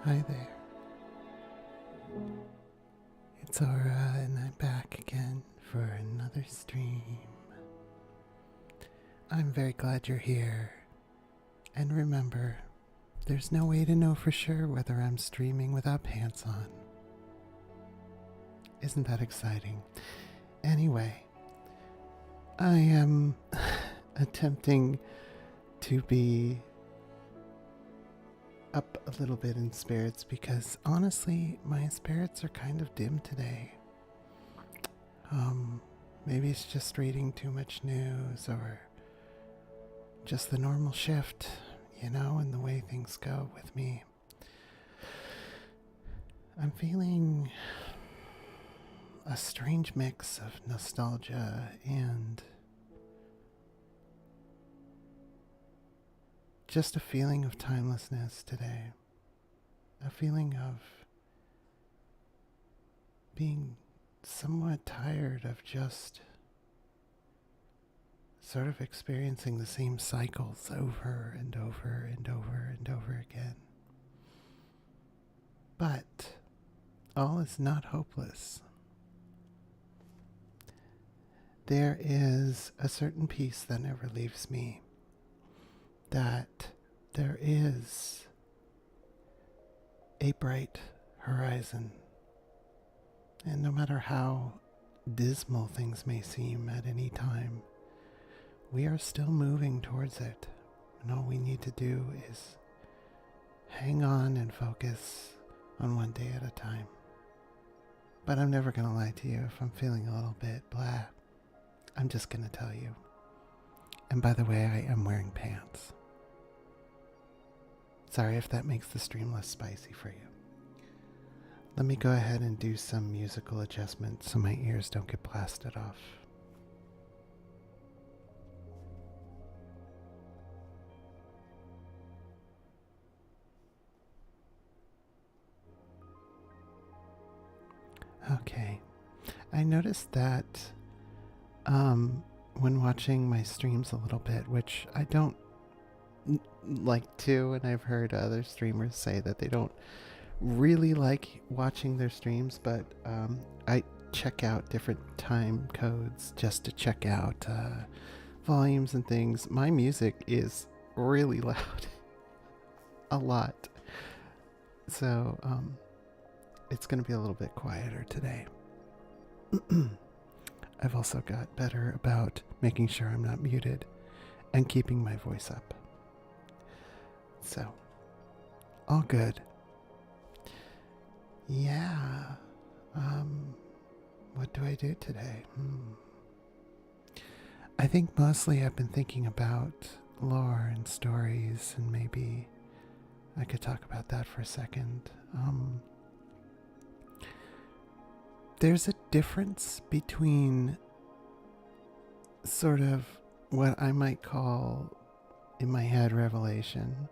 Hi there. It's Aura, and I'm back again for another stream. I'm very glad you're here. And remember, there's no way to know for sure whether I'm streaming without pants on. Isn't that exciting? Anyway, I am attempting to be up a little bit in spirits because honestly, my spirits are kind of dim today. Maybe it's just reading too much news or just the normal shift, and the way things go with me. I'm feeling a strange mix of nostalgia and just a feeling of timelessness today. A feeling of being somewhat tired of just sort of experiencing the same cycles over and over and over and over again. But all is not hopeless. There is a certain peace that never leaves me, that there is a bright horizon. And no matter how dismal things may seem at any time, we are still moving towards it. And all we need to do is hang on and focus on one day at a time. But I'm never going to lie to you if I'm feeling a little bit blah. I'm just going to tell you. And by the way, I am wearing pants. Sorry if that makes the stream less spicy for you. Let me go ahead and do some musical adjustments so my ears don't get blasted off. Okay. I noticed that when watching my streams a little bit, which I don't like to, and I've heard other streamers say that they don't really like watching their streams, but I check out different time codes just to check out volumes and things. My music is really loud. A lot. So it's going to be a little bit quieter today. I've also got better about making sure I'm not muted and keeping my voice up. So, all good. Yeah. What do I do today? I think mostly I've been thinking about lore and stories, and maybe I could talk about that for a second. There's a difference between sort of what I might call in my head revelation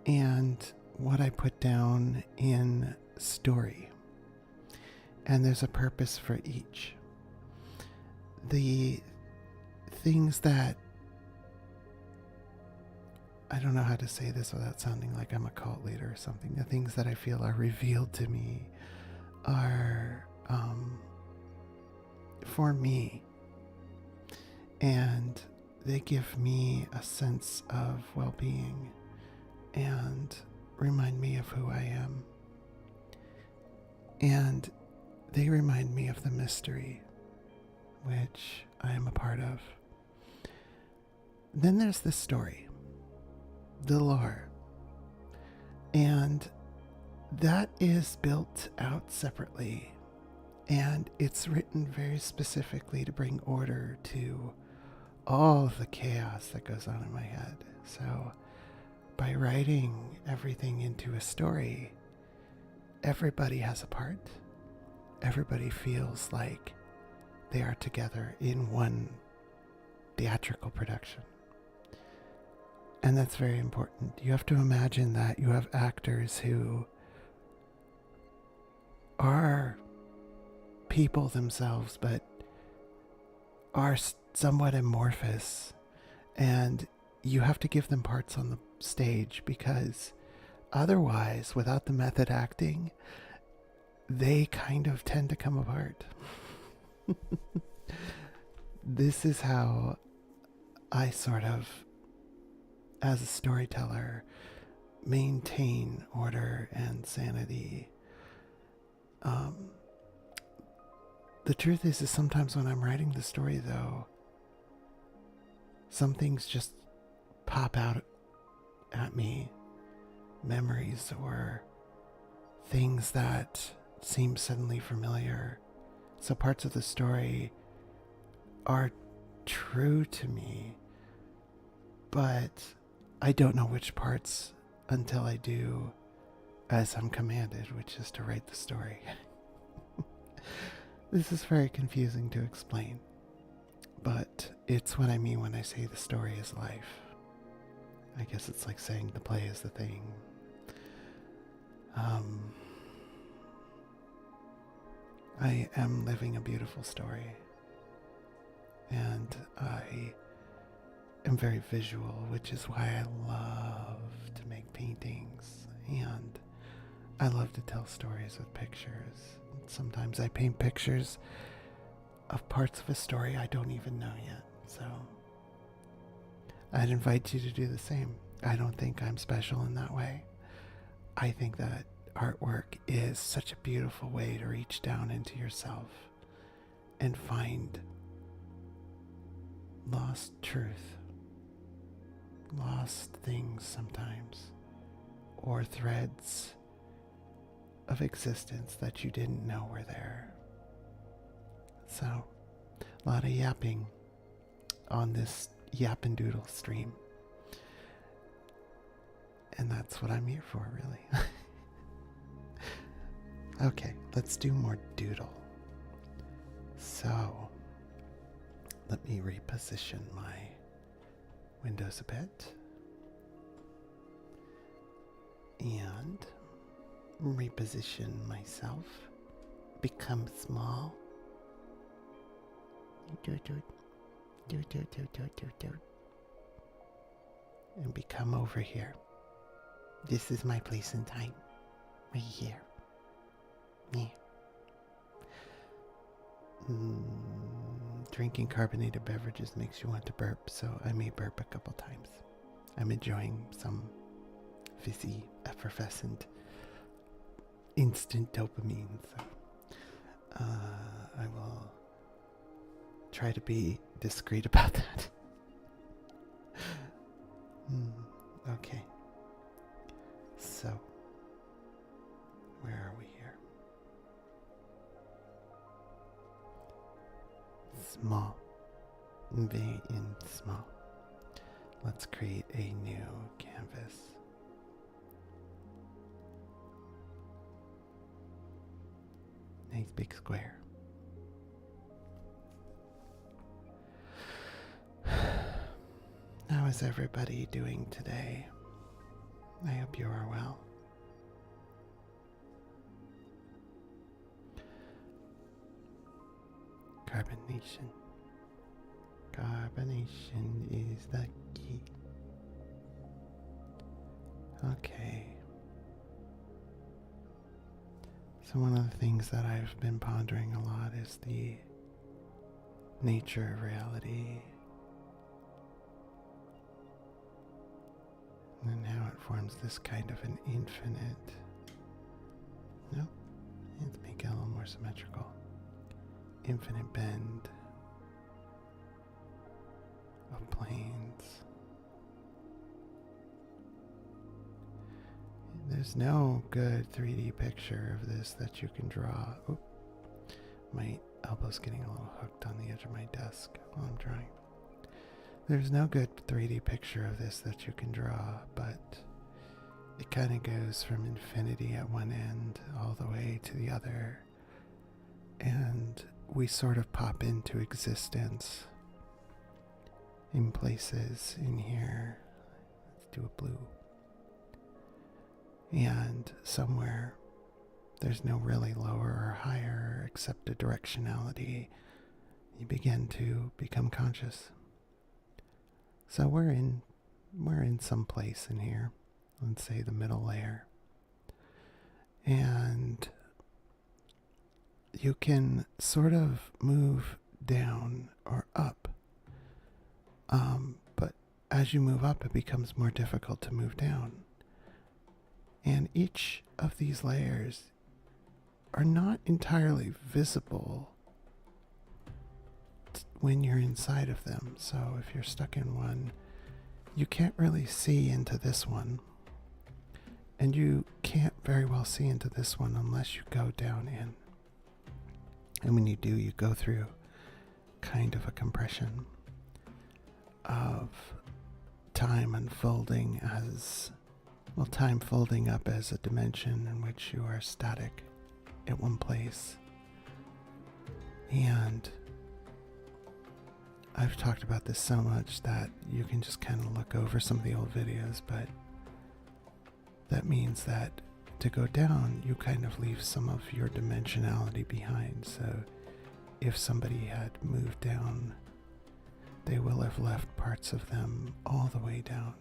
and what I put down in story. And there's a purpose for each. The things that, I don't know how to say this without sounding like I'm a cult leader or something. The things that I feel are revealed to me are for me, and they give me a sense of well-being and remind me of who I am, and they remind me of the mystery which I am a part of. Then there's the story, the lore, and that is built out separately, and it's written very specifically to bring order to all of the chaos that goes on in my head. So by writing everything into a story, everybody has a part. Everybody feels like they are together in one theatrical production. And that's very important. You have to imagine that you have actors who are people themselves, but are somewhat amorphous, and you have to give them parts on the stage because Otherwise, without the method acting, they kind of tend to come apart. This is how I sort of, as a storyteller, maintain order and sanity. Um, the truth is sometimes when I'm writing the story, though, some things just pop out at me, memories or things that seem suddenly familiar. So parts of the story are true to me, but I don't know which parts until I do as I'm commanded, which is to write the story. This is very confusing to explain, but it's what I mean when I say the story is life. I guess it's like saying the play is the thing. I am living a beautiful story, and I am very visual, which is why I love to make paintings, and I love to tell stories with pictures. Sometimes I paint pictures of parts of a story I don't even know yet, so I'd invite you to do the same. I don't think I'm special in that way. I think that artwork is such a beautiful way to reach down into yourself and find lost truth, lost things sometimes, or threads of existence that you didn't know were there. So, a lot of yapping on this Yap and Doodle stream. And that's what I'm here for, really. Okay, let's do more doodle. So, let me reposition my windows a bit. And reposition myself. Become small. And become over here. This is my place and time. Right here. Yeah. Drinking carbonated beverages makes you want to burp, so I may burp a couple times. I'm enjoying some fizzy, effervescent, instant dopamine, so I will try to be discreet about that. Okay. So, where are we here? Small. Very small. Let's create a new canvas. Nice big square. How is everybody doing today? I hope you are well. Carbonation. Carbonation is the key. Okay. So one of the things that I've been pondering a lot is the nature of reality and how it forms this kind of an infinite. No, let's make it a little more symmetrical. Infinite bend of planes. There's no good 3D picture of this that you can draw. Oop, my elbow's getting a little hooked on the edge of my desk while I'm drawing. There's no good 3D picture of this that you can draw, but it kind of goes from infinity at one end all the way to the other. And we sort of pop into existence in places in here. Let's do a blue. And somewhere there's no really lower or higher except a directionality. You begin to become conscious. So we're in some place in here. Let's say the middle layer. And you can sort of move down or up. But as you move up, it becomes more difficult to move down. And each of these layers are not entirely visible when you're inside of them. So if you're stuck in one, you can't really see into this one. And you can't very well see into this one unless you go down in. And when you do, you go through kind of a compression of time unfolding as, well, time folding up as a dimension in which you are static at one place. And I've talked about this so much that you can just kind of look over some of the old videos, but that means that to go down, you kind of leave some of your dimensionality behind. So if somebody had moved down, they will have left parts of them all the way down.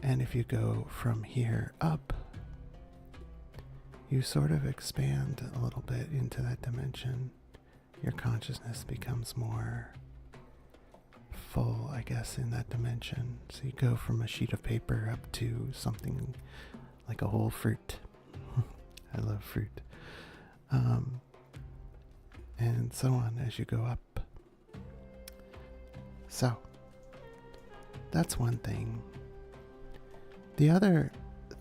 And if you go from here up, you sort of expand a little bit into that dimension. Your consciousness becomes more full, I guess, in that dimension. So you go from a sheet of paper up to something like a whole fruit. I love fruit. And so on as you go up. So that's one thing. The other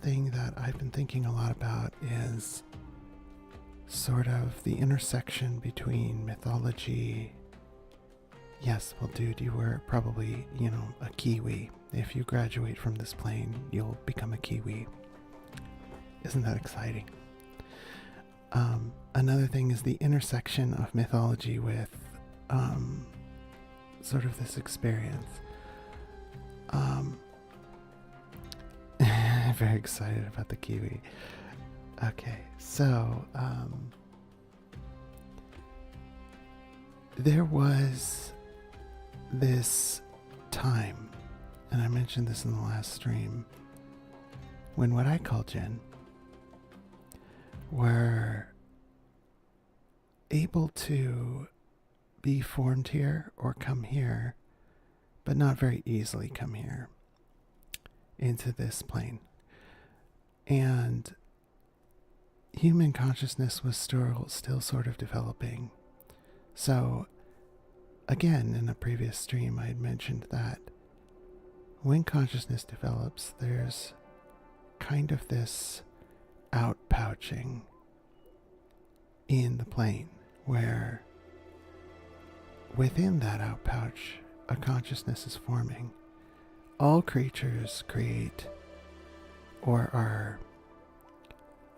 thing that I've been thinking a lot about is sort of the intersection between mythology. Yes, well, dude, you were probably, a Kiwi. If you graduate from this plane, you'll become a Kiwi. Isn't that exciting? Another thing is the intersection of mythology with sort of this experience. Very excited about the Kiwi. Okay, so there was this time, and I mentioned this in the last stream, when what I call Jinn were able to be formed here or come here, but not very easily come here into this plane. And human consciousness was still sort of developing. So again, in a previous stream, I had mentioned that when consciousness develops, there's kind of this outpouching in the plane where within that outpouch, a consciousness is forming. All creatures create or are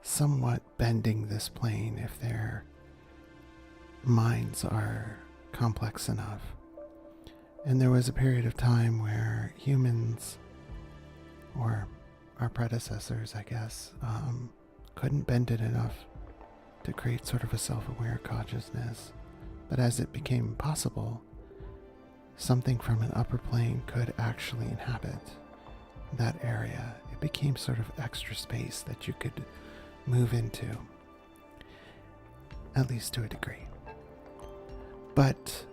somewhat bending this plane if their minds are complex enough. And there was a period of time where humans, or our predecessors, I guess, couldn't bend it enough to create sort of a self-aware consciousness. But as it became possible, something from an upper plane could actually inhabit that area. It became sort of extra space that you could move into, at least to a degree. But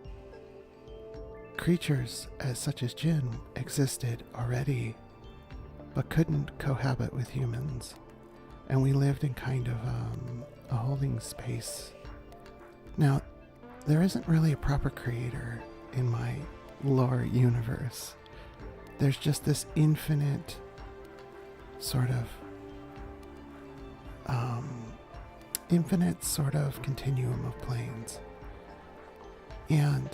creatures such as Jinn existed already, but couldn't cohabit with humans. And we lived in kind of a holding space. Now, there isn't really a proper creator in my lore universe. There's just this infinite sort of continuum of planes. And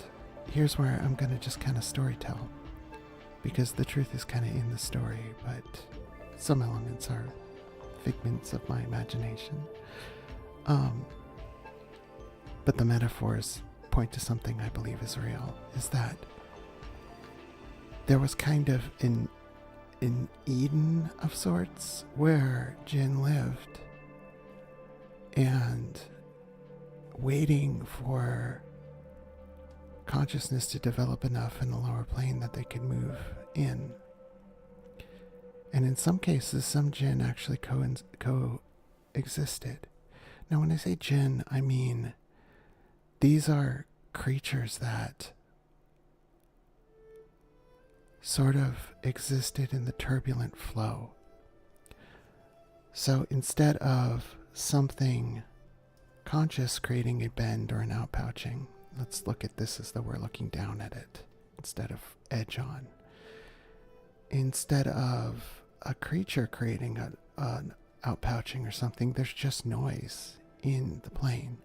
here's where I'm going to just kind of story tell, because the truth is kind of in the story, but some elements are figments of my imagination. But the metaphors point to something I believe is real, is that there was kind of an Eden of sorts where Jinn lived, and waiting for consciousness to develop enough in the lower plane that they could move in. And in some cases, some Jinn actually existed. Now, when I say jinn, I mean these are creatures that sort of existed in the turbulent flow. So instead of something conscious creating a bend or an outpouching, let's look at this as though we're looking down at it instead of edge on. Instead of a creature creating an outpouching or something, there's just noise in the plane.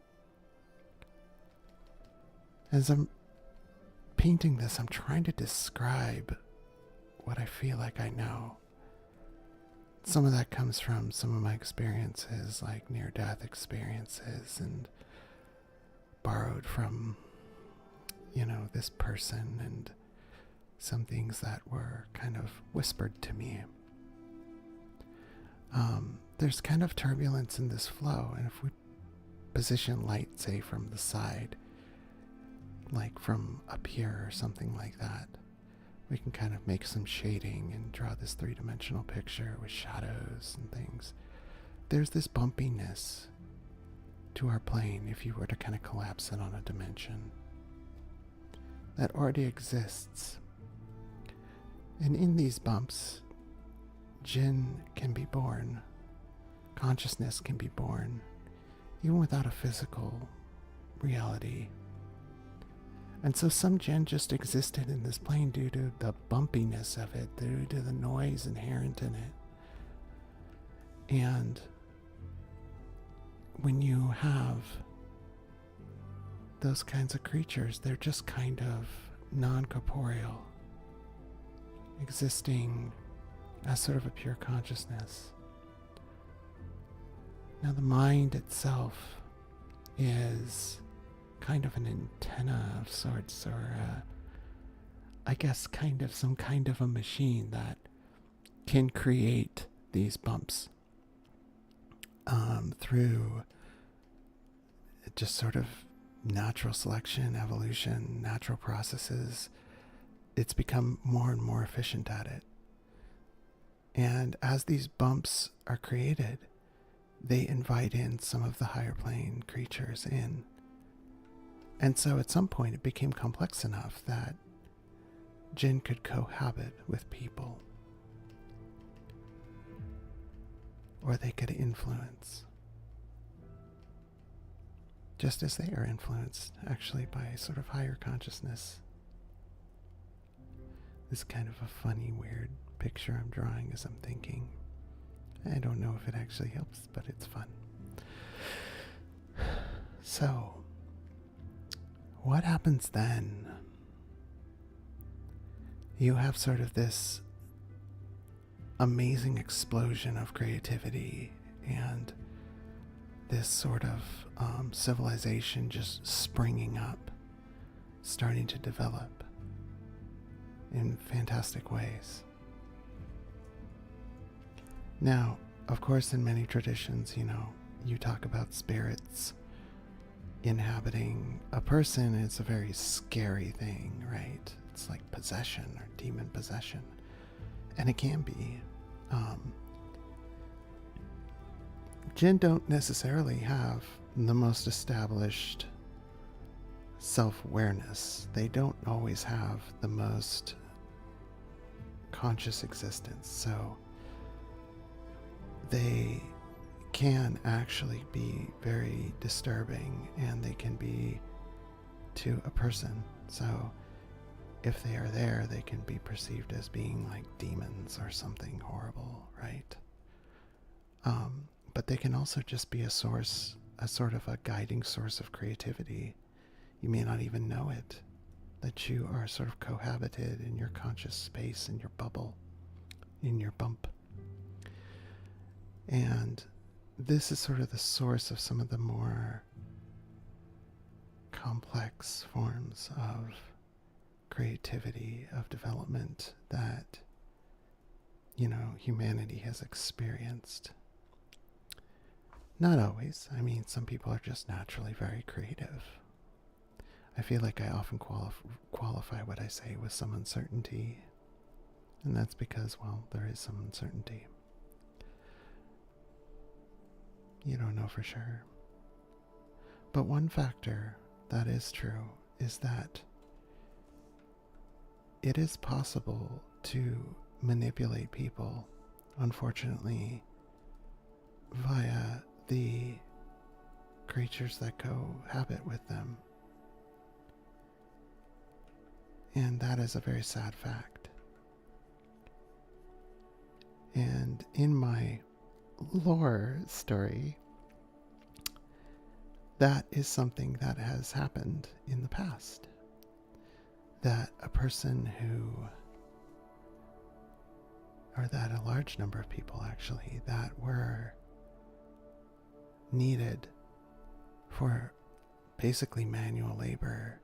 As I'm painting this, I'm trying to describe what I feel like I know. Some of that comes from some of my experiences, like near-death experiences, and borrowed from, this person, and some things that were kind of whispered to me. There's kind of turbulence in this flow, and if we position light, say, from the side, like from up here or something like that, we can kind of make some shading and draw this three-dimensional picture with shadows and things. There's this bumpiness to our plane if you were to kind of collapse it on a dimension that already exists. And in these bumps, jinn can be born. Consciousness can be born, even without a physical reality. And so some jinn just existed in this plane due to the bumpiness of it, due to the noise inherent in it. And when you have those kinds of creatures, they're just kind of non-corporeal, existing as sort of a pure consciousness. Now the mind itself is kind of an antenna of sorts, or I guess some kind of a machine that can create these bumps through just sort of natural selection, evolution, natural processes. It's become more and more efficient at it. And as these bumps are created, they invite in some of the higher plane creatures in. And so at some point it became complex enough that jinn could cohabit with people, or they could influence, just as they are influenced actually by sort of higher consciousness. This kind of a funny, weird picture I'm drawing as I'm thinking. I don't know if it actually helps, but it's fun. So, what happens then? You have sort of this amazing explosion of creativity and this sort of civilization just springing up, starting to develop in fantastic ways. Now, of course, in many traditions, you talk about spirits inhabiting a person. It's a very scary thing, right? It's like possession or demon possession. And it can be. Jinn don't necessarily have the most established self-awareness. They don't always have the most conscious existence. So they can actually be very disturbing, and they can be to a person. So if they are there, they can be perceived as being like demons or something horrible, right? But they can also just be a source, a sort of a guiding source of creativity. You may not even know it, that you are sort of cohabited in your conscious space, in your bubble, in your bump. And this is sort of the source of some of the more complex forms of creativity, of development that, humanity has experienced. Not always. I mean, some people are just naturally very creative. I feel like I often qualify what I say with some uncertainty. And that's because, well, there is some uncertainty. You don't know for sure. But one factor that is true is that it is possible to manipulate people, unfortunately, via the creatures that cohabit with them. And that is a very sad fact. And in my lore story, that is something that has happened in the past. That a person or that a large number of people actually, that were needed for basically manual labor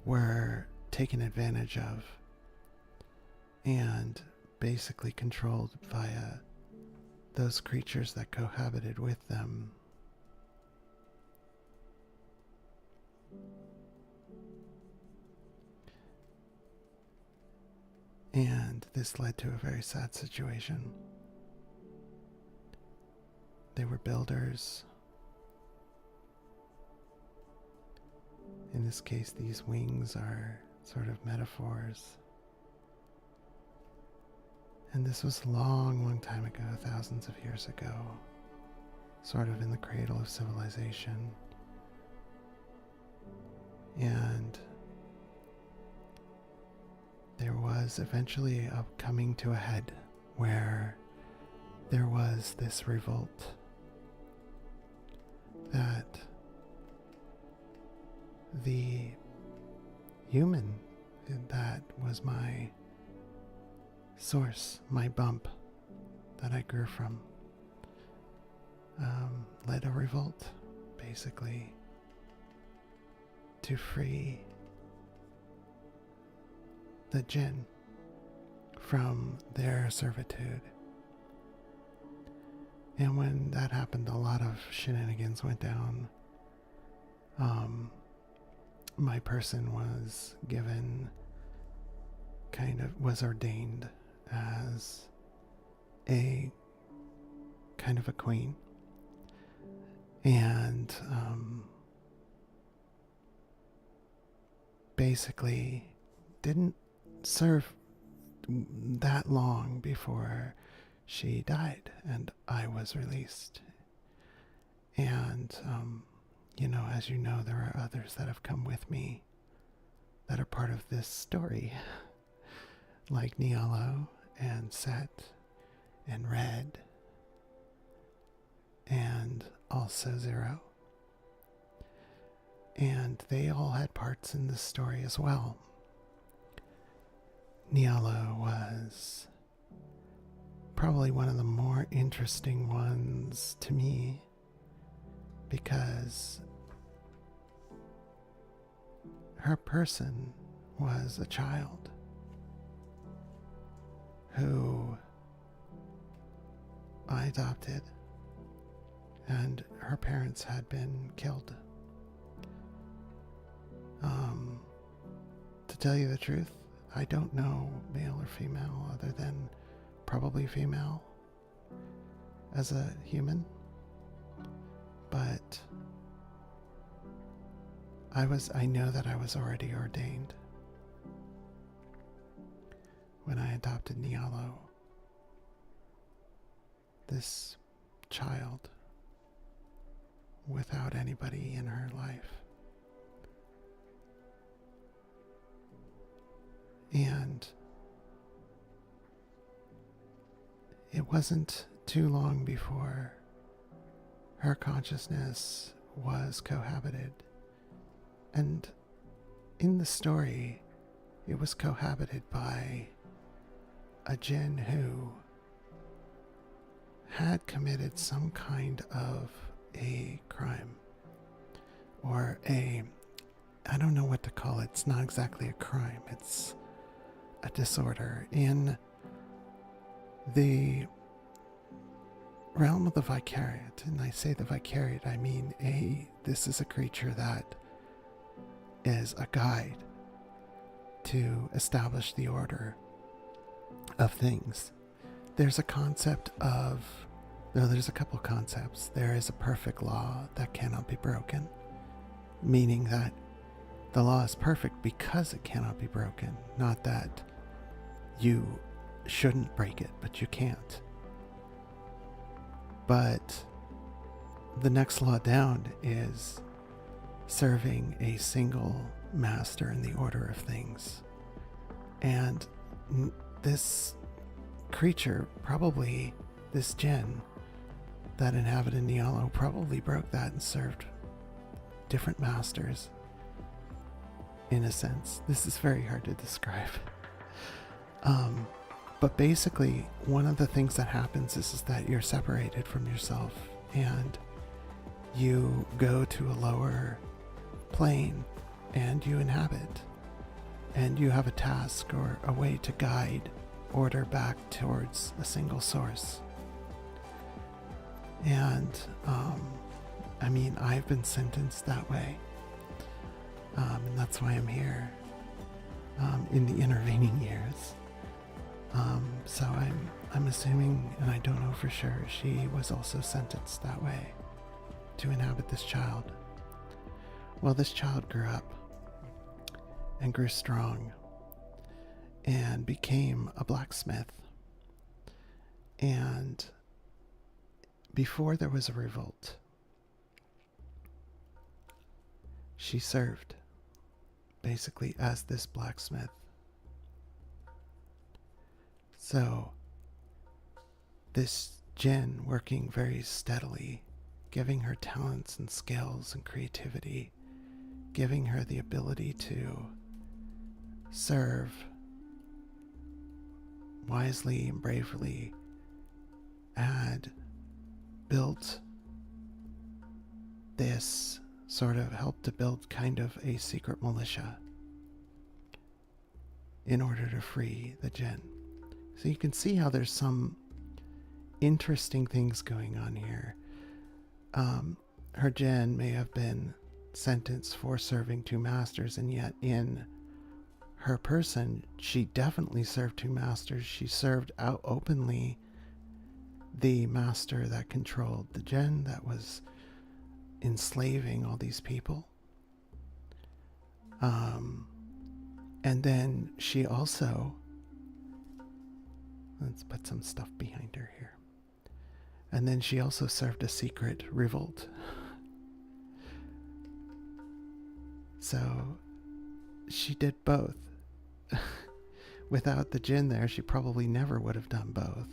were taken advantage of and basically controlled via those creatures that cohabited with them. And this led to a very sad situation. They were builders. In this case, these wings are sort of metaphors. And this was a long, long time ago, thousands of years ago, sort of in the cradle of civilization. And there was eventually a coming to a head where there was this revolt that the human that was my source, my bump that I grew from, led a revolt, basically, to free the jinn from their servitude. And when that happened, a lot of shenanigans went down. My person was was ordained as a kind of a queen. And basically didn't serve that long before she died and I was released. And, as you know, there are others that have come with me that are part of this story, like Nialo and Set and Red and also Zero. And they all had parts in this story as well. Nialo was probably one of the more interesting ones to me because her person was a child who I adopted, and her parents had been killed. To tell you the truth, I don't know male or female other than probably female as a human, but I know that I was already ordained when I adopted Nialo, this child without anybody in her life. And it wasn't too long before her consciousness was cohabited. And in the story, it was cohabited by a jinn who had committed some kind of a crime. Or I don't know what to call it. It's not exactly a crime. It's a disorder. In the realm of the Vicariate, and I say the Vicariate, I mean this is a creature that is a guide to establish the order of things. There's a concept of Though there's a couple concepts. There is a perfect law that cannot be broken, meaning that the law is perfect because it cannot be broken, not that you shouldn't break it, but you can't. But the next law down is serving a single master in the order of things. And this creature, probably this djinn that inhabited Nialo, probably broke that and served different masters. In a sense, this is very hard to describe. But basically, one of the things that happens is that you're separated from yourself and you go to a lower plane and you inhabit. And you have a task or a way to guide order back towards a single source. And, I've been sentenced that way. And that's why I'm here in the intervening years. So I'm assuming, and I don't know for sure, she was also sentenced that way to inhabit this child. Well, this child grew up and grew strong and became a blacksmith. And before there was a revolt, she served basically as this blacksmith. So this djinn, working very steadily, giving her talents and skills and creativity, giving her the ability to serve wisely and bravely, had built this sort of helped to build kind of a secret militia in order to free the djinn. So you can see how there's some interesting things going on here. Her djinn may have been sentenced for serving two masters, and yet in her person, she definitely served two masters. She served out openly the master that controlled the djinn, that was enslaving all these people. And then she also, let's put some stuff behind her here. And then she also served a secret revolt. So she did both. Without the djinn there, she probably never would have done both.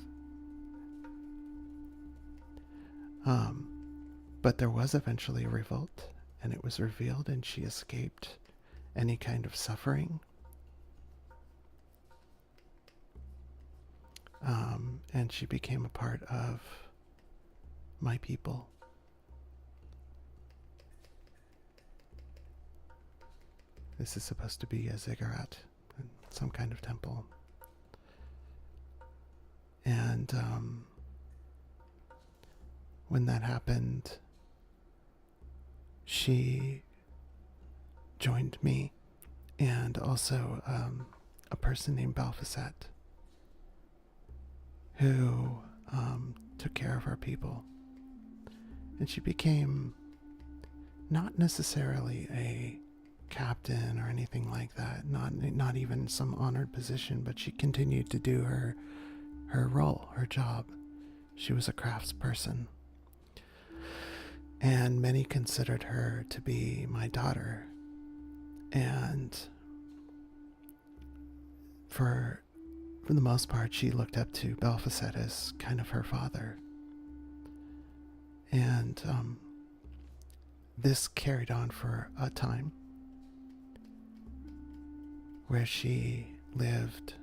But there was eventually a revolt, and it was revealed, and she escaped any kind of suffering. And she became a part of my people. This is supposed to be a ziggurat, some kind of temple. And when that happened, she joined me and also a person named Balfacet, who took care of our people. And she became not necessarily a captain or anything like that, not even some honored position, but she continued to do her role, her job. She was a craftsperson. And many considered her to be my daughter. And for the most part, she looked up to Balfacet as kind of her father. And this carried on for a time where she lived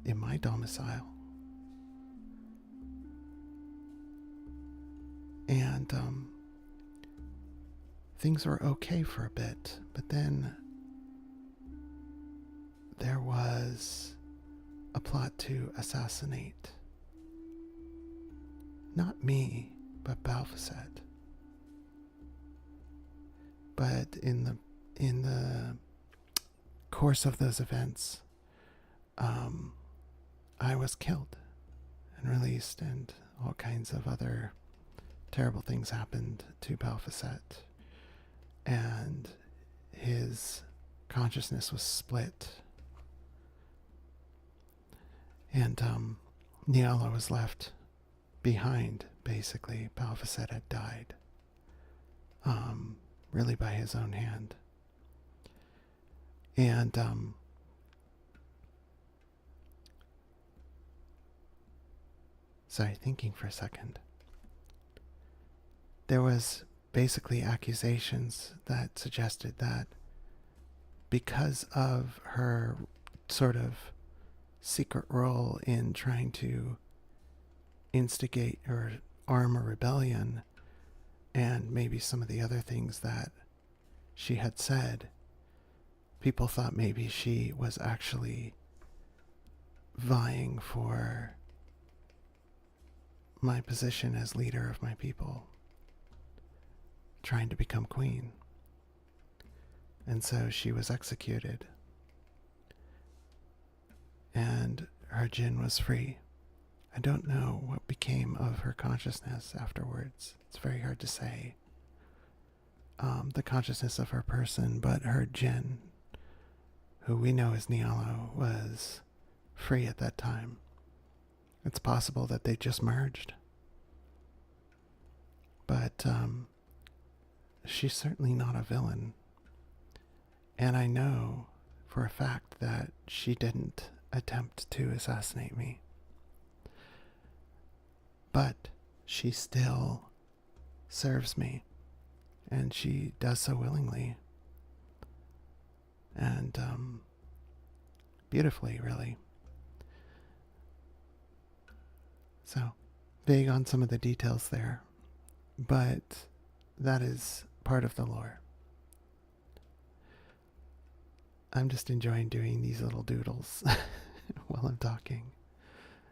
in my domicile. And things were okay for a bit, but then there was a plot to assassinate not me, but Balfacet. But in the course of those events, I was killed and released, and all kinds of other terrible things happened to Balfacet. And his consciousness was split. And Niala was left behind, basically. Balfacet had died. Really by his own hand. And sorry, thinking for a second. There was basically accusations that suggested that because of her sort of secret role in trying to instigate or arm a rebellion, and maybe some of the other things that she had said, people thought maybe she was actually vying for my position as leader of my people, trying to become queen. And so she was executed. And her jinn was free. I don't know what became of her consciousness afterwards. It's very hard to say. The consciousness of her person, but her jinn, who we know as Niala, was free at that time. It's possible that they just merged. But she's certainly not a villain. And I know for a fact that she didn't attempt to assassinate me. But she still serves me, and she does so willingly. And beautifully, really. So, vague on some of the details there, but that is part of the lore. I'm just enjoying doing these little doodles while I'm talking,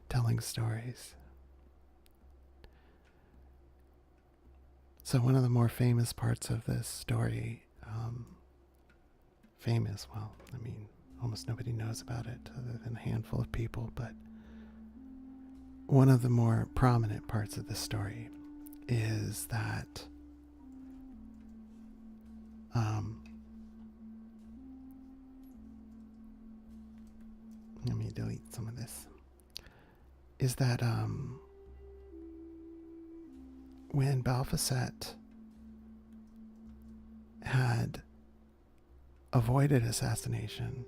telling stories. So one of the more famous parts of this story, famous, well, I mean, almost nobody knows about it other than a handful of people, but one of the more prominent parts of the story is that let me delete some of this, is that when Balfacet had avoided assassination,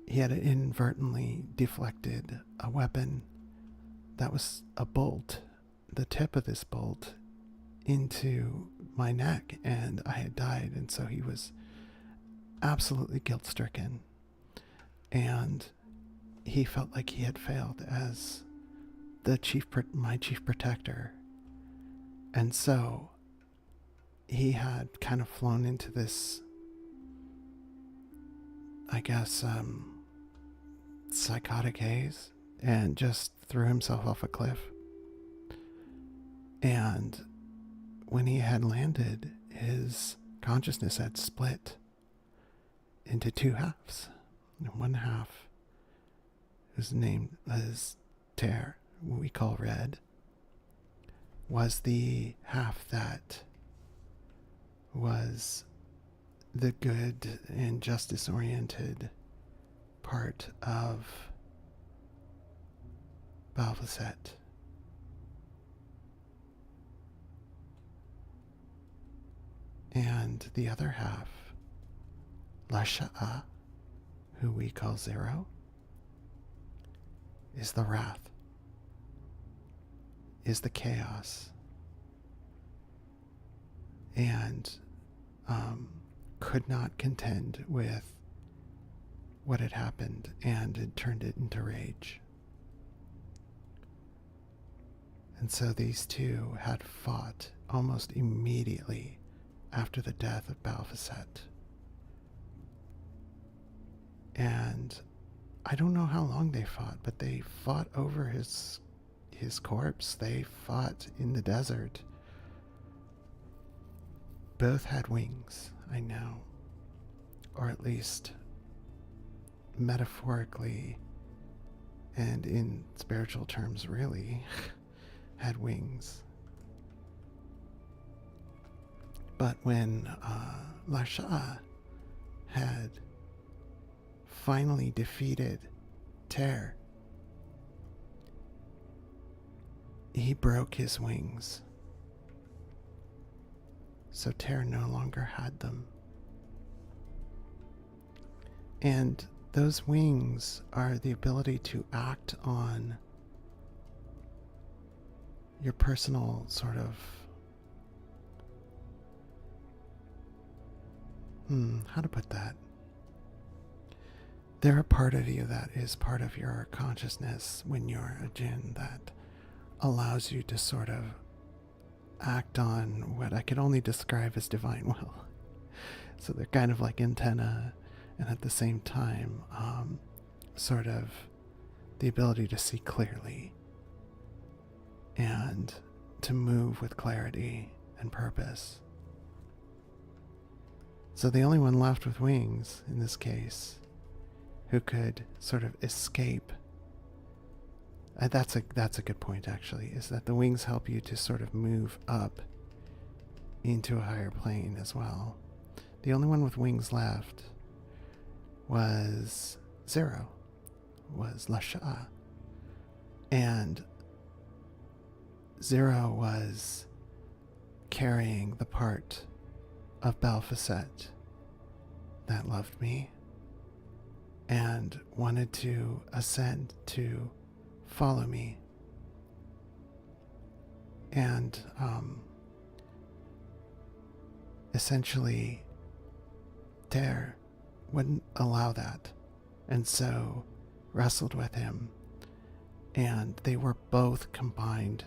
he had inadvertently deflected a weapon that was a bolt, the tip of this bolt, into my neck, and I had died. And so he was absolutely guilt-stricken, and he felt like he had failed as my chief protector. And so he had kind of flown into this, I guess, psychotic haze, and just threw himself off a cliff. And when he had landed, his consciousness had split into two halves. And one half was named as Ter, what we call Red, was the half that was the good and justice-oriented part of Balfacet. And the other half, Lasha'a, who we call Zero, is the wrath, is the chaos, and could not contend with what had happened, and it turned it into rage. And so these two had fought almost immediately after the death of Balfacet. And I don't know how long they fought, but they fought over his corpse. They fought in the desert. Both had wings, I know. Or at least metaphorically and in spiritual terms, really, had wings. But when Lasha had finally defeated Ter, he broke his wings. So Ter no longer had them. And those wings are the ability to act on your personal sort of, how to put that? They're a part of you that is part of your consciousness when you're a jinn that allows you to sort of act on what I could only describe as divine will. So they're kind of like antenna, and at the same time, sort of the ability to see clearly and to move with clarity and purpose. So the only one left with wings, in this case, who could sort of escape. That's a good point, actually, is that the wings help you to sort of move up into a higher plane as well. The only one with wings left was Zero, was Lasha. And Zero was carrying the part of Balfacet that loved me and wanted to ascend to follow me. And essentially, Ter wouldn't allow that, and so wrestled with him, and they were both combined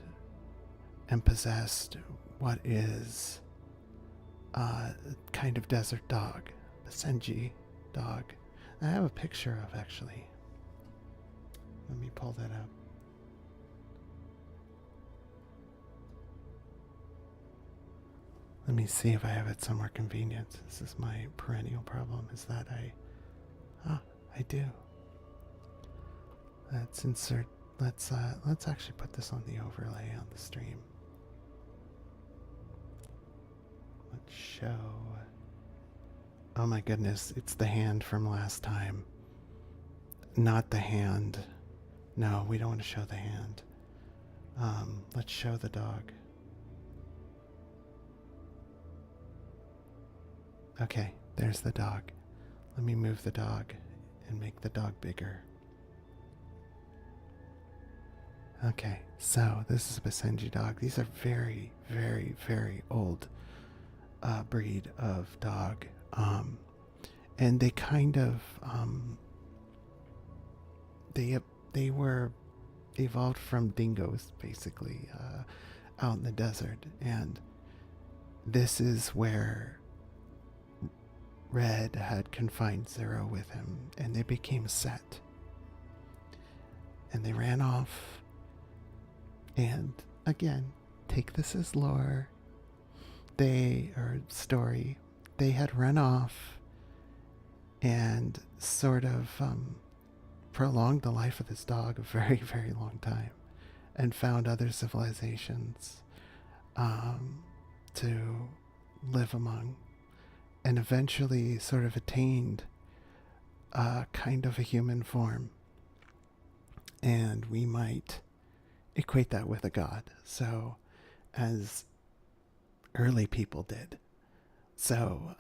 and possessed what is a kind of desert dog, a Senji dog. I have a picture of, actually. Let me pull that up. Let me see if I have it somewhere convenient. This is my perennial problem, is that I do. Let's insert, let's actually put this on the overlay on the stream. Let's show. Oh my goodness, it's the hand from last time. Not the hand. No, we don't want to show the hand. Let's show the dog. Okay, there's the dog. Let me move the dog and make the dog bigger. Okay, so this is a Basenji dog. These are very, very, very old breed of dog. And they kind of, they were evolved from dingoes, basically, out in the desert. And this is where Red had confined Zero with him, and they became a set. And they ran off. And again, take this as lore. Or story. They had run off and sort of prolonged the life of this dog a very, very long time, and found other civilizations to live among, and eventually sort of attained kind of a human form. And we might equate that with a god. So, as early people did. So,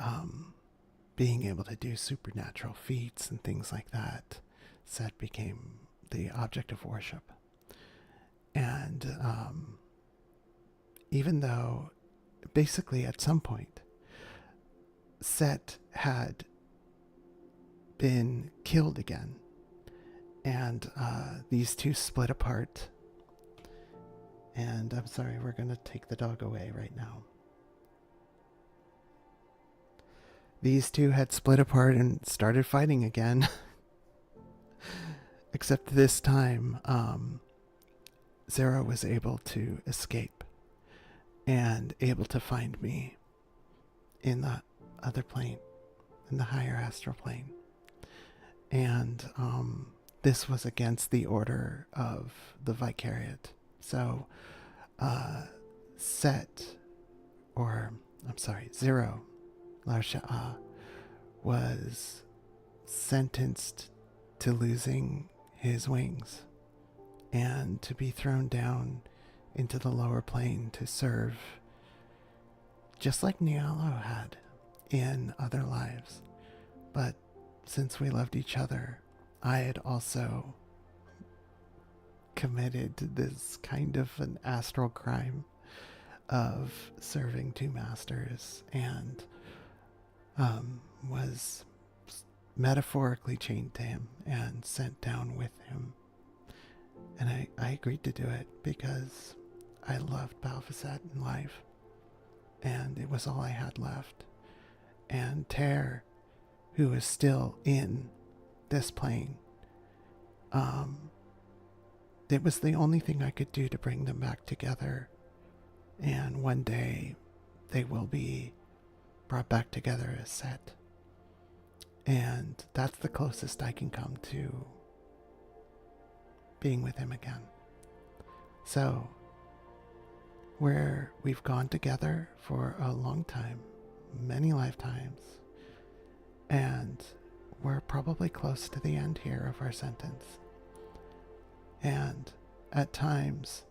being able to do supernatural feats and things like that, Set became the object of worship. And even though, basically at some point, Set had been killed again, and these two split apart. And I'm sorry, we're going to take the dog away right now. These two had split apart and started fighting again. Except this time, Zero was able to escape and able to find me in the other plane, in the higher astral plane. And this was against the order of the Vicariate. So, Set, or I'm sorry, Zero, Larsha'a, was sentenced to losing his wings and to be thrown down into the lower plane to serve, just like Nialo had in other lives. But since we loved each other, I had also committed this kind of an astral crime of serving two masters, and was metaphorically chained to him and sent down with him. And I agreed to do it because I loved Balfasat in life, and it was all I had left. And Ter, who is still in this plane, it was the only thing I could do to bring them back together. And one day they will be brought back together as Set. And that's the closest I can come to being with him again. So, where we've gone together for a long time, many lifetimes, and we're probably close to the end here of our sentence. And at times,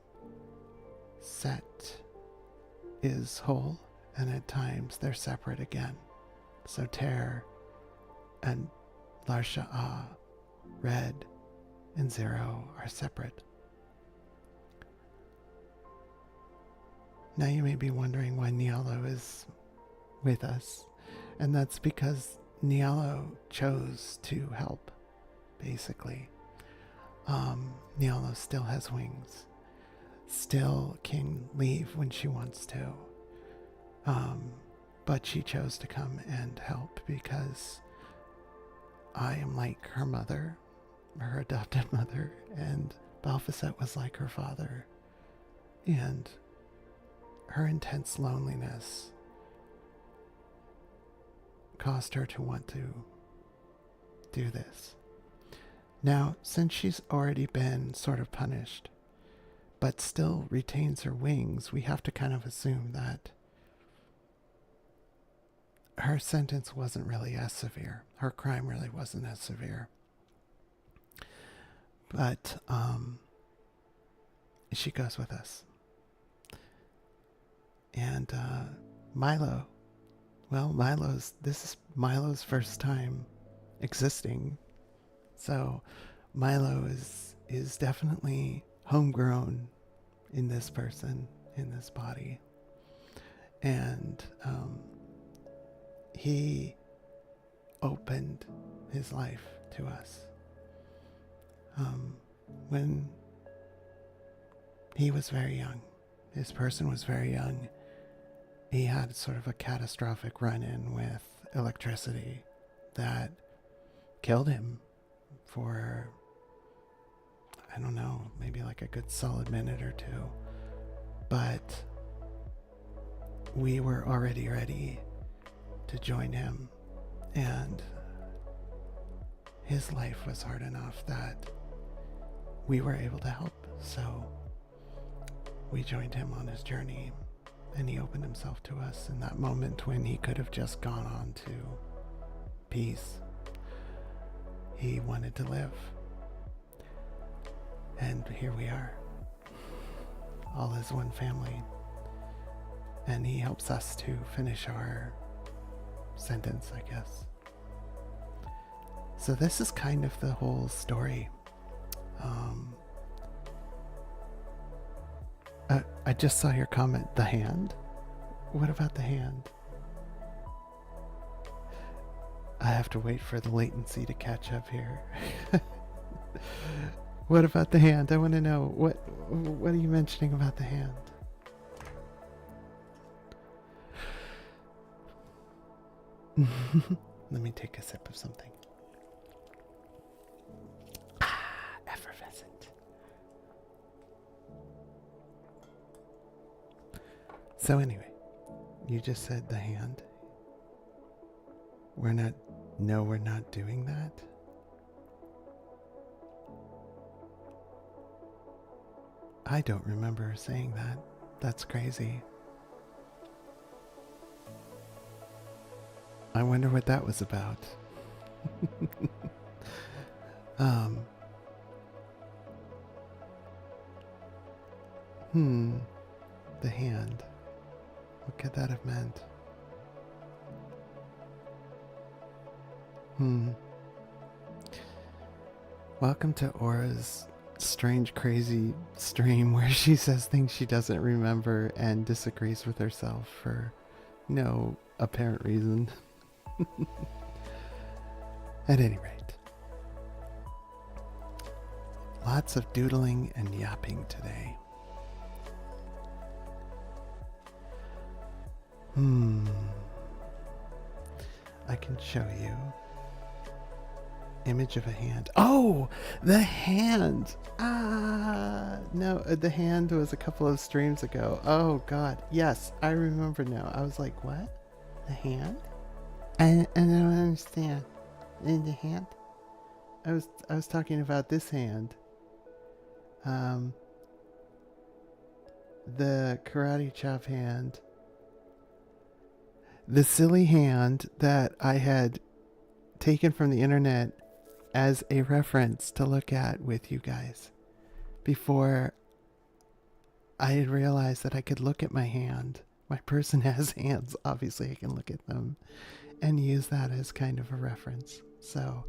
Set is whole, and at times they're separate again. So Ter and Larsha'a, Red, and Zero are separate. Now you may be wondering why Nialo is with us, and that's because Nialo chose to help, basically. Nialo still has wings, still can leave when she wants to, but she chose to come and help because I am like her mother, her adopted mother, and Balfasat was like her father, and her intense loneliness caused her to want to do this. Now, since she's already been sort of punished, but still retains her wings, we have to kind of assume that her sentence wasn't really as severe. Her crime really wasn't as severe. But she goes with us. And Milo, well, this is Milo's first time existing. So Milo is definitely homegrown in this person, in this body. And he opened his life to us. When he was very young, this person was very young, he had sort of a catastrophic run-in with electricity that killed him for, I don't know, maybe like a good solid minute or two. But we were already ready to join him, and his life was hard enough that we were able to help. So we joined him on his journey, and he opened himself to us in that moment when he could have just gone on to peace. He wanted to live. And here we are, all as one family. And he helps us to finish our sentence, I guess. So this is kind of the whole story. I just saw your comment, the hand. What about the hand? I have to wait for the latency to catch up here. What about the hand? I want to know, what are you mentioning about the hand? Let me take a sip of something. Effervescent. So anyway, you just said the hand. We're not doing that. I don't remember saying that. That's crazy. I wonder what that was about. um, the hand. What could that have meant? Welcome to Aura's strange, crazy stream where she says things she doesn't remember and disagrees with herself for no apparent reason. At any rate, lots of doodling and yapping today. I can show you. Image of a hand. Oh, the hand. No, the hand was a couple of streams ago. Oh God, yes, I remember now. I was like, what? The hand? I don't understand. In the hand? I was talking about this hand. The karate chop hand. The silly hand that I had taken from the internet as a reference to look at with you guys before I had realized that I could look at my hand. My person has hands, obviously I can look at them and use that as kind of a reference. So,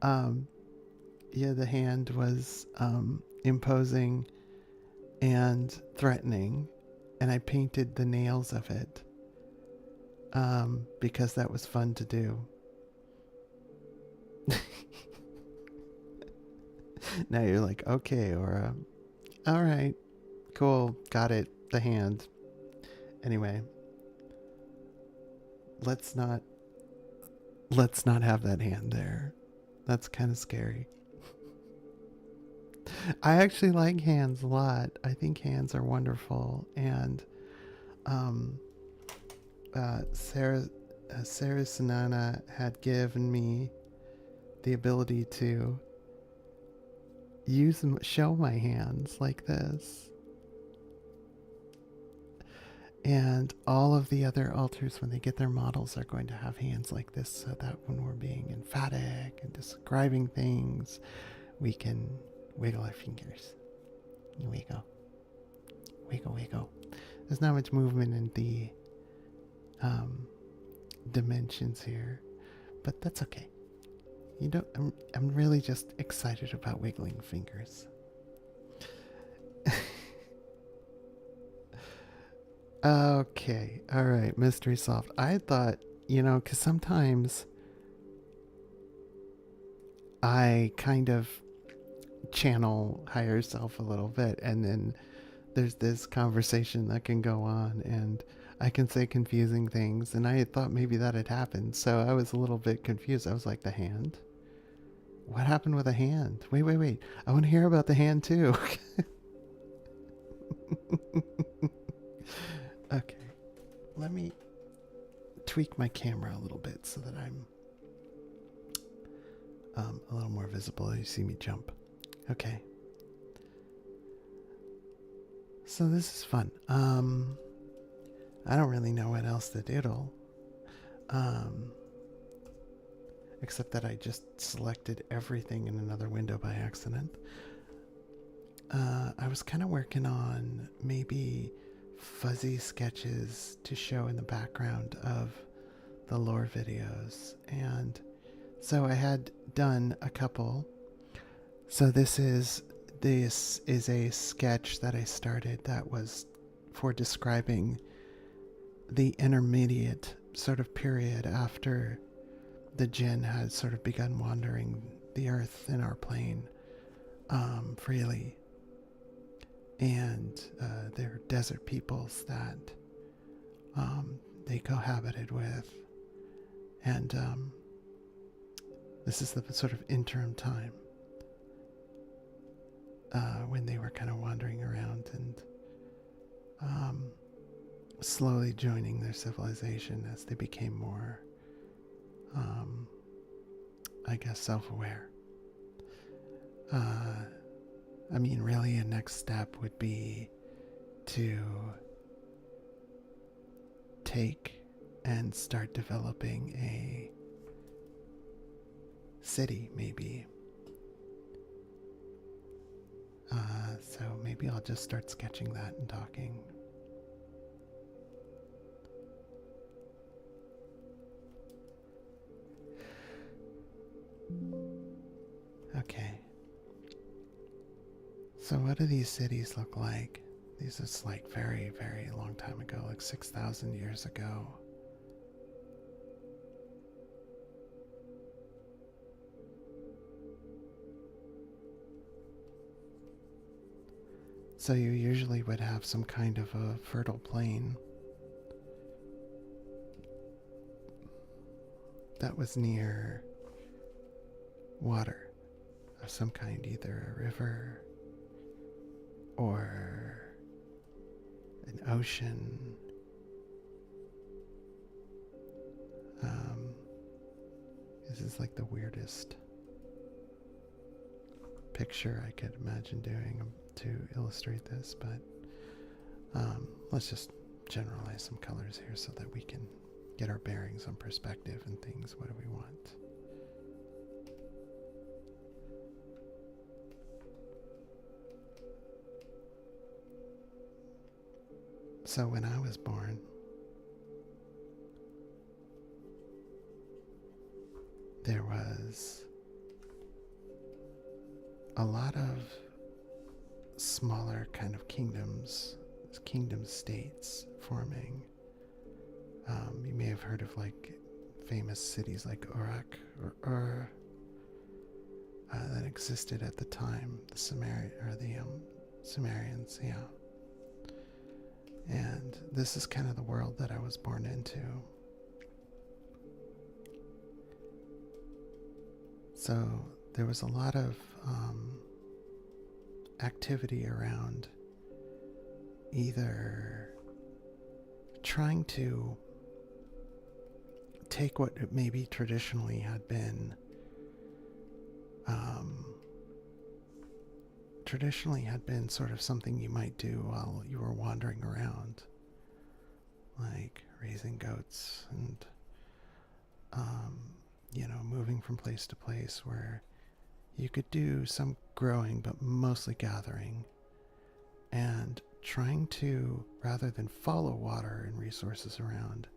yeah, the hand was imposing and threatening, and I painted the nails of it because that was fun to do. Now you're like, okay, Aura. All right, cool, got it. The hand. Anyway, let's not have that hand there. That's kind of scary. I actually like hands a lot. I think hands are wonderful, and Sarah Sanana had given me the ability to show my hands like this. And all of the other altars, when they get their models, are going to have hands like this, so that when we're being emphatic and describing things, we can wiggle our fingers. Wiggle. Wiggle, wiggle. There's not much movement in the dimensions here, but that's okay. I'm really just excited about wiggling fingers. Okay, all right, mystery solved. I thought, because sometimes I kind of channel higher self a little bit, and then there's this conversation that can go on, and I can say confusing things, and I thought maybe that had happened, so I was a little bit confused. I was like, the hand? What happened with the hand? Wait. I want to hear about the hand too. Okay. Let me tweak my camera a little bit so that I'm a little more visible. You see me jump. Okay. So this is fun. I don't really know what else to doodle. Except that I just selected everything in another window by accident. I was kind of working on maybe fuzzy sketches to show in the background of the lore videos, and so I had done a couple. So this is a sketch that I started that was for describing the intermediate sort of period after the Jinn had sort of begun wandering the earth in our plane freely. And they're desert peoples that they cohabited with. And this is the sort of interim time when they were kind of wandering around and slowly joining their civilization as they became more, I guess, self-aware. I mean, really, a next step would be to take and start developing a city, maybe. So maybe I'll just start sketching that and talking. Okay. So what do these cities look like? These is like very, very long time ago, like 6,000 years ago. So you usually would have some kind of a fertile plain that was near water of some kind, either a river or an ocean. This is like the weirdest picture I could imagine doing to illustrate this, but let's just generalize some colors here so that we can get our bearings on perspective and things. What do we want? So when I was born, there was a lot of smaller kind of kingdom states forming. You may have heard of like famous cities like Uruk or Ur that existed at the time, the Sumerians, yeah. And this is kind of the world that I was born into. So there was a lot of activity around either trying to take what maybe traditionally had been sort of something you might do while you were wandering around, like raising goats and moving from place to place where you could do some growing but mostly gathering, and trying to, rather than follow water and resources around,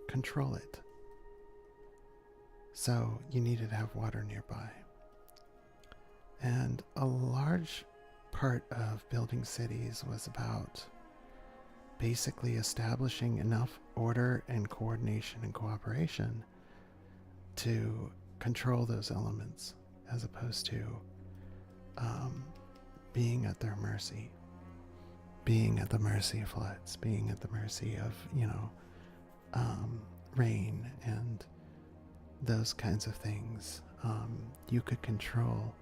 control it. So you needed to have water nearby. And a large part of building cities was about basically establishing enough order and coordination and cooperation to control those elements, as opposed to being at their mercy, being at the mercy of floods, being at the mercy of, rain and those kinds of things. You could control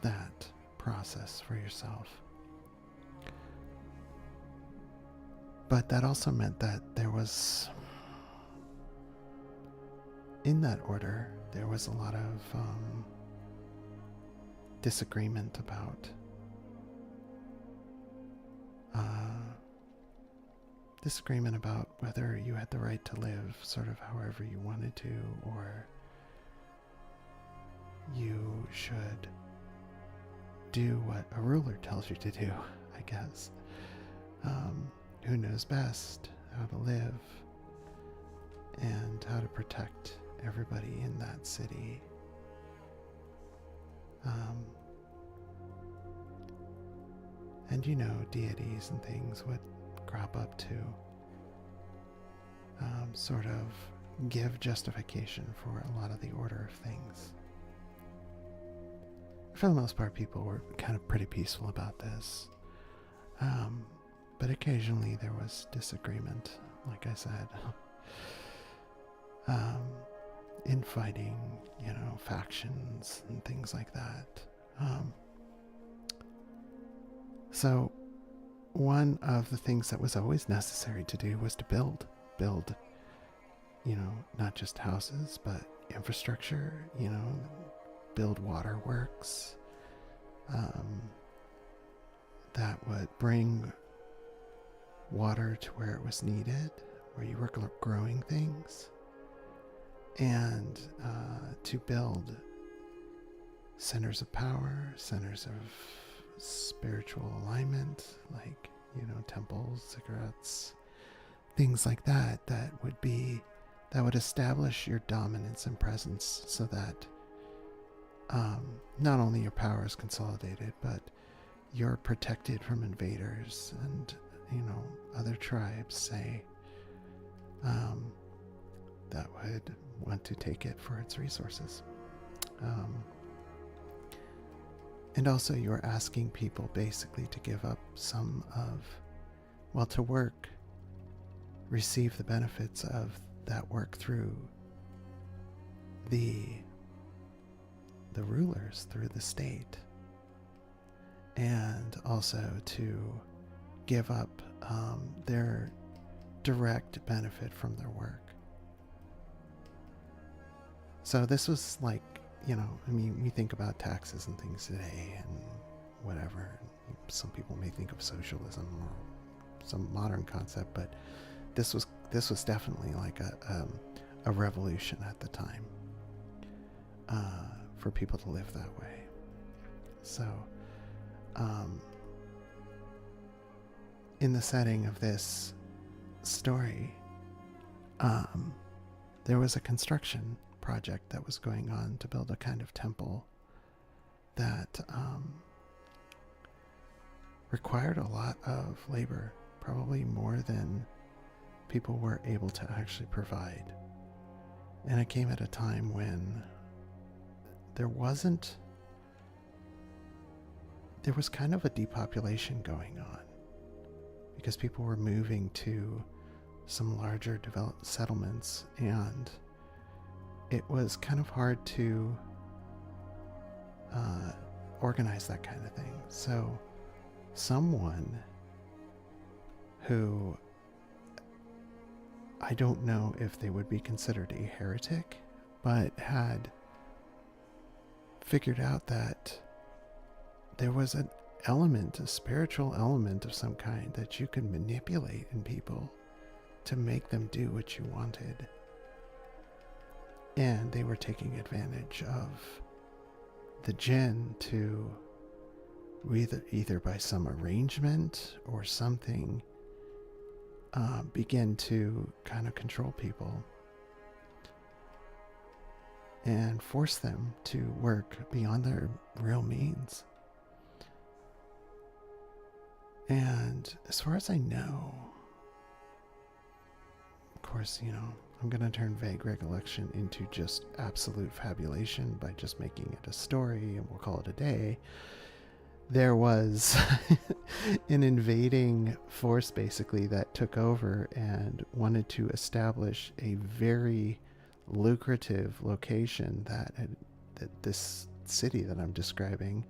that process for yourself. But that also meant that there was, in that order, there was a lot of disagreement about whether you had the right to live sort of however you wanted to, or you should do what a ruler tells you to do, I guess. Who knows best how to live and how to protect everybody in that city. And deities and things would crop up to sort of give justification for a lot of the order of things. For the most part, people were kind of pretty peaceful about this. But occasionally there was disagreement, like I said. Infighting, factions and things like that. So one of the things that was always necessary to do was to build, not just houses, but infrastructure, build waterworks, um, that would bring water to where it was needed, where you were growing things, and to build centers of power, centers of spiritual alignment, like, temples, ziggurats, things like that, that would establish your dominance and presence, so that not only your power is consolidated, but you're protected from invaders and, other tribes, say, that would want to take it for its resources. And also, you're asking people basically to give up some of, to work, receive the benefits of that work through the rulers, through the state, and also to give up their direct benefit from their work. So this was like, we think about taxes and things today and whatever. Some people may think of socialism or some modern concept, but this was definitely like a revolution at the time, for people to live that way. So, in the setting of this story, there was a construction project that was going on to build a kind of temple that required a lot of labor, probably more than people were able to actually provide. And it came at a time when there was kind of a depopulation going on, because people were moving to some larger developed settlements, and it was kind of hard to organize that kind of thing. So someone who, I don't know if they would be considered a heretic, but had figured out that there was an element, a spiritual element of some kind, that you could manipulate in people to make them do what you wanted. And they were taking advantage of the jinn to either by some arrangement or something begin to kind of control people and force them to work beyond their real means. And as far as I know, of course, I'm going to turn vague recollection into just absolute fabulation by just making it a story, and we'll call it a day. There was an invading force, basically, that took over and wanted to establish a very lucrative location that this city that I'm describing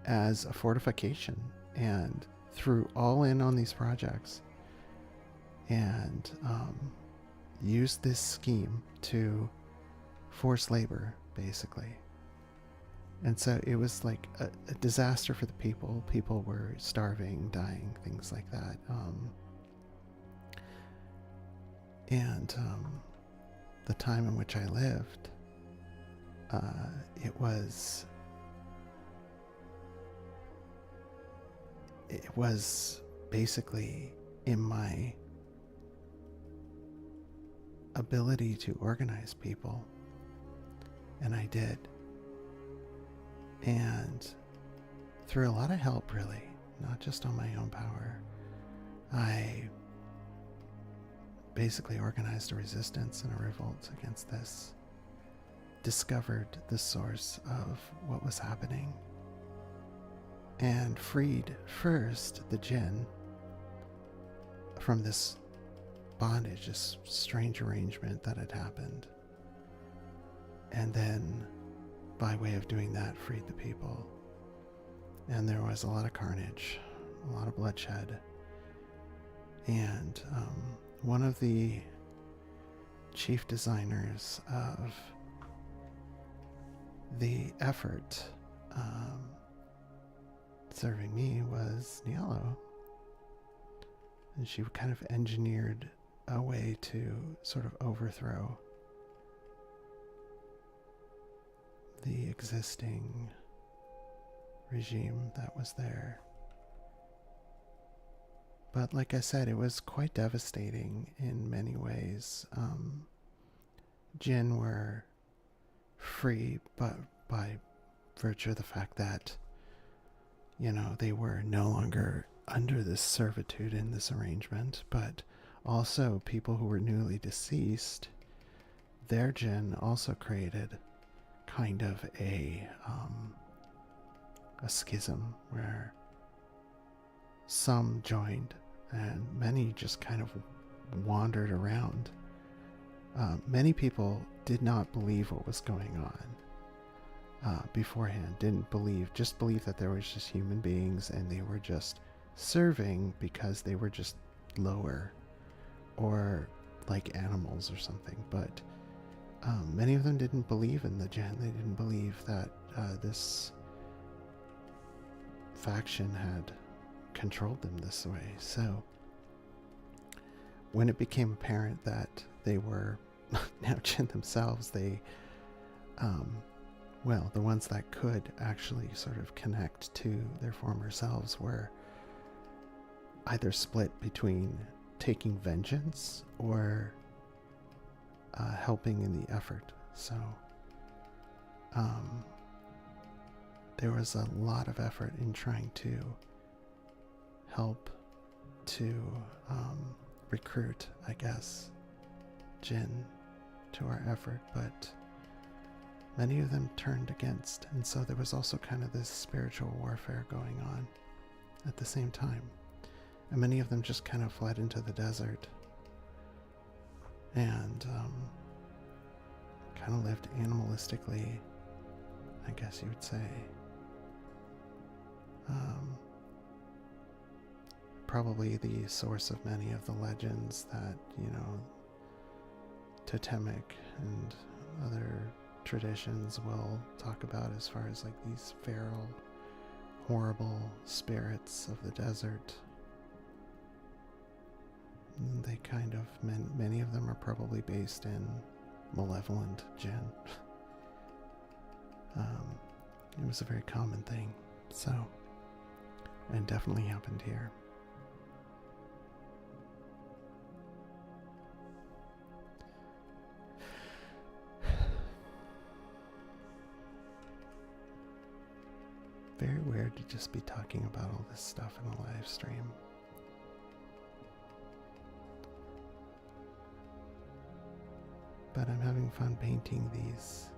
as a fortification, and threw all in on these projects and used this scheme to force labor, basically. And so it was like a disaster for the people. People were starving, dying, things like that. And the time in which I lived, it was basically in my ability to organize people, and I did. And through a lot of help, really, not just on my own power, I basically organized a resistance and a revolt against this, discovered the source of what was happening, and freed first the jinn from this bondage, this strange arrangement that had happened, and then by way of doing that, freed the people. And there was a lot of carnage, a lot of bloodshed. And one of the chief designers of the effort serving me was Nialo. And she kind of engineered a way to sort of overthrow the existing regime that was there. But like I said, it was quite devastating in many ways. Jinn were free, but by virtue of the fact that, they were no longer under this servitude in this arrangement, but also people who were newly deceased, their Jinn also created kind of a schism where some joined and many just kind of wandered around. Many people did not believe what was going on beforehand, just believed that there was just human beings and they were just serving because they were just lower or like animals or something. But many of them didn't believe in the Jinn. They didn't believe that this faction had controlled them this way. So when it became apparent that they were now Jinn themselves, they the ones that could actually sort of connect to their former selves were either split between taking vengeance or helping in the effort. So there was a lot of effort in trying to help to recruit, I guess, Jinn to our effort, but many of them turned against, and so there was also kind of this spiritual warfare going on at the same time. And many of them just kind of fled into the desert and kind of lived animalistically, I guess you would say. Probably the source of many of the legends that, totemic and other traditions will talk about as far as like these feral, horrible spirits of the desert. And they kind of, many of them are probably based in malevolent Jinn. It was a very common thing, so, and definitely happened here. Very weird to just be talking about all this stuff in a live stream. But I'm having fun painting these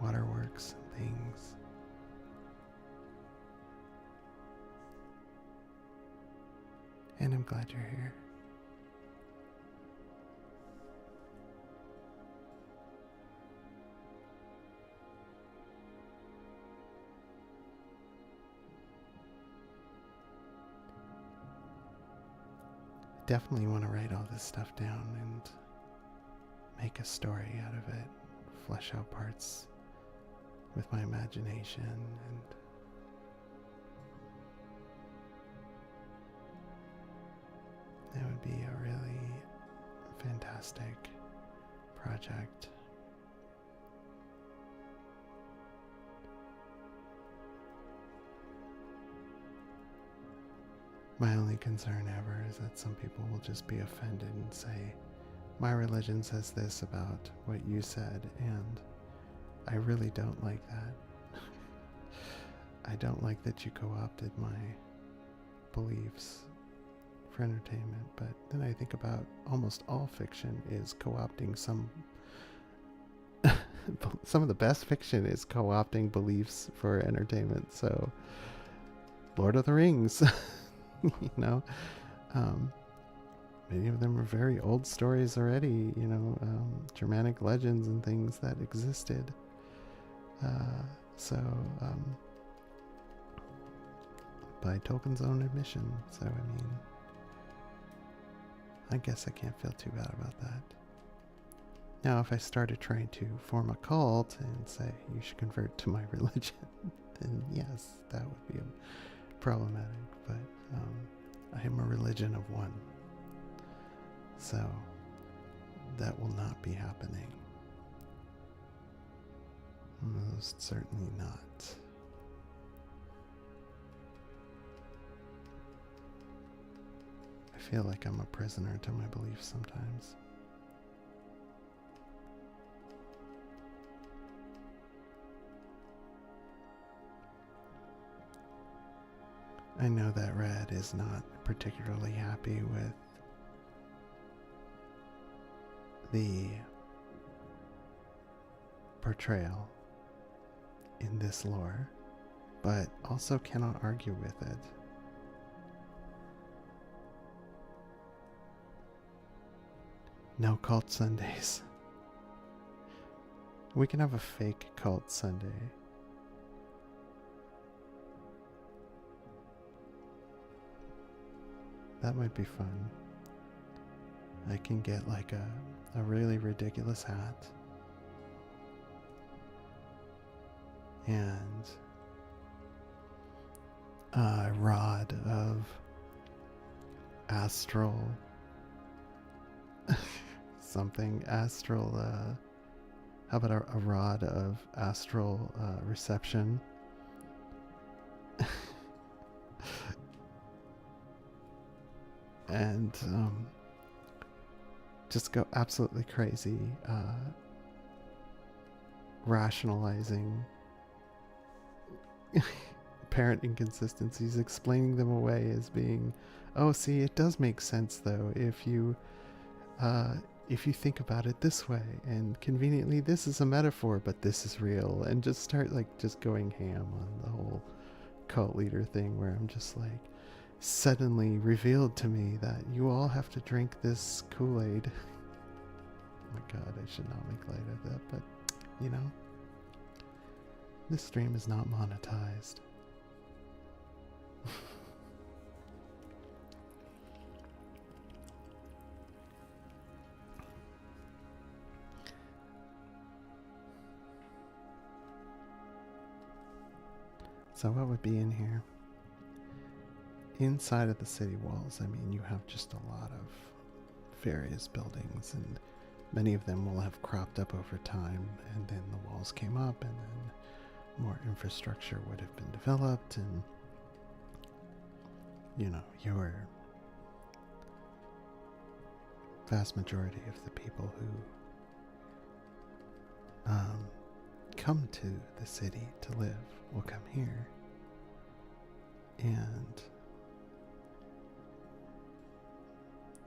waterworks and things. And I'm glad you're here. Definitely want to write all this stuff down and make a story out of it, flesh out parts with my imagination, and that would be a really fantastic project. My only concern ever is that some people will just be offended and say, my religion says this about what you said, and I really don't like that. I don't like that you co-opted my beliefs for entertainment, but then I think about almost all fiction is co-opting some of the best fiction is co-opting beliefs for entertainment. So Lord of the Rings, many of them are very old stories already, Germanic legends and things that existed. By Tolkien's own admission. So, I guess I can't feel too bad about that. Now, if I started trying to form a cult and say you should convert to my religion, then yes, that would be problematic. But I am a religion of one, so that will not be happening. Most certainly not. I feel like I'm a prisoner to my beliefs sometimes. I know that Red is not particularly happy with the portrayal in this lore, but also cannot argue with it. No cult Sundays. We can have a fake cult Sunday. That might be fun. I can get like a really ridiculous hat and a rod of astral something astral how about a rod of astral reception. And just go absolutely crazy rationalizing apparent inconsistencies, explaining them away as being, oh, see, it does make sense though if you think about it this way, and conveniently this is a metaphor but this is real, and just start like just going ham on the whole cult leader thing, where I'm just like, suddenly revealed to me that you all have to drink this Kool-Aid. Oh my god, I should not make light of that, but you know, this stream is not monetized. So what would be in here? Inside of the city walls, I mean, you have just a lot of various buildings, and many of them will have cropped up over time, and then the walls came up, and then more infrastructure would have been developed, and you know, your vast majority of the people who come to the city to live will come here, and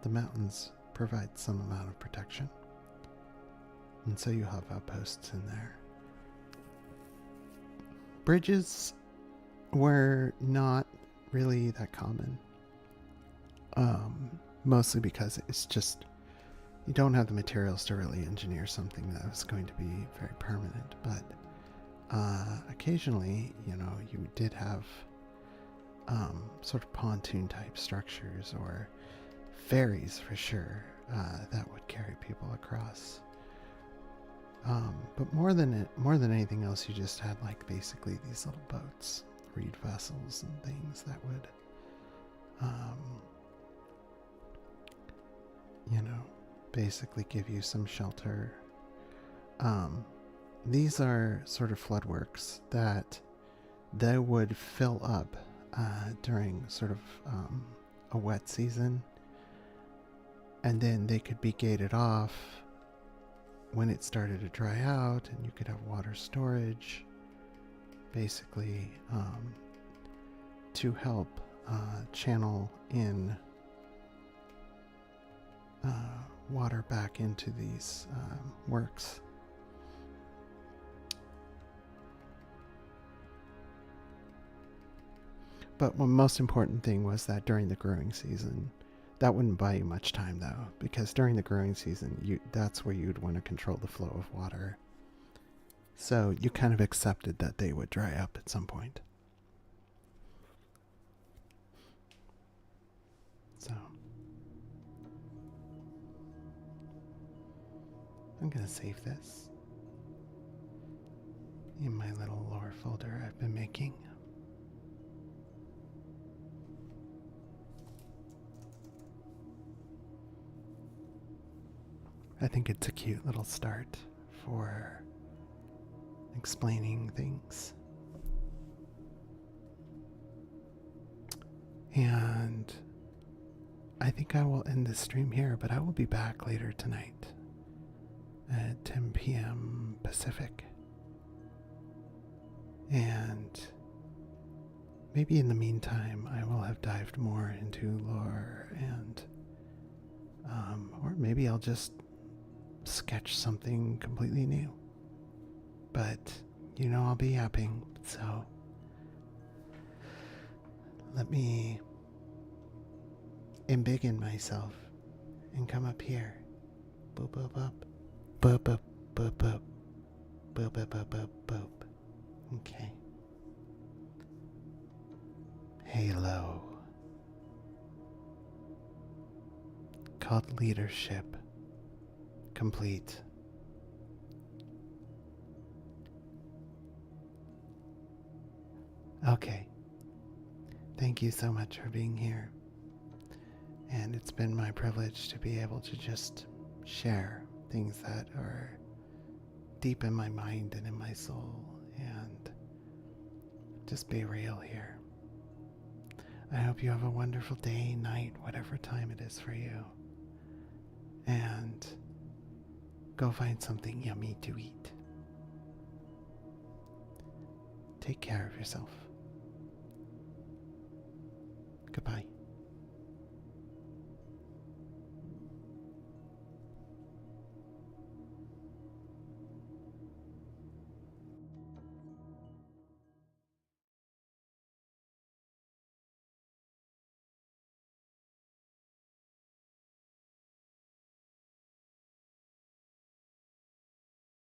the mountains provide some amount of protection, and so you have outposts in there. Bridges were not really that common, mostly because it's just, you don't have the materials to really engineer something that was going to be very permanent. But occasionally, you know, you did have sort of pontoon type structures, or ferries for sure, that would carry people across. But more than anything else, you just had like basically these little boats, reed vessels and things that would, you know, basically give you some shelter. These are sort of floodworks that they would fill up during sort of a wet season, and then they could be gated off when it started to dry out, and you could have water storage, basically, to help channel in water back into these works. But the most important thing was that during the growing season, that wouldn't buy you much time though, because during the growing season, that's where you'd want to control the flow of water. So you kind of accepted that they would dry up at some point. So I'm going to save this in my little lore folder I've been making. I think it's a cute little start for explaining things. And I think I will end this stream here, but I will be back later tonight at 10 p.m. Pacific. And maybe in the meantime, I will have dived more into lore and, or maybe I'll just sketch something completely new. But, I'll be yapping, so let me embiggen myself and come up here. Boop, boop, boop. Boop, boop, boop, boop. Boop, boop, boop, boop, boop. Okay. Halo. Called leadership. Complete. Okay. Thank you so much for being here. And it's been my privilege to be able to just share things that are deep in my mind and in my soul and just be real here. I hope you have a wonderful day, night, whatever time it is for you. And go find something yummy to eat. Take care of yourself. Goodbye.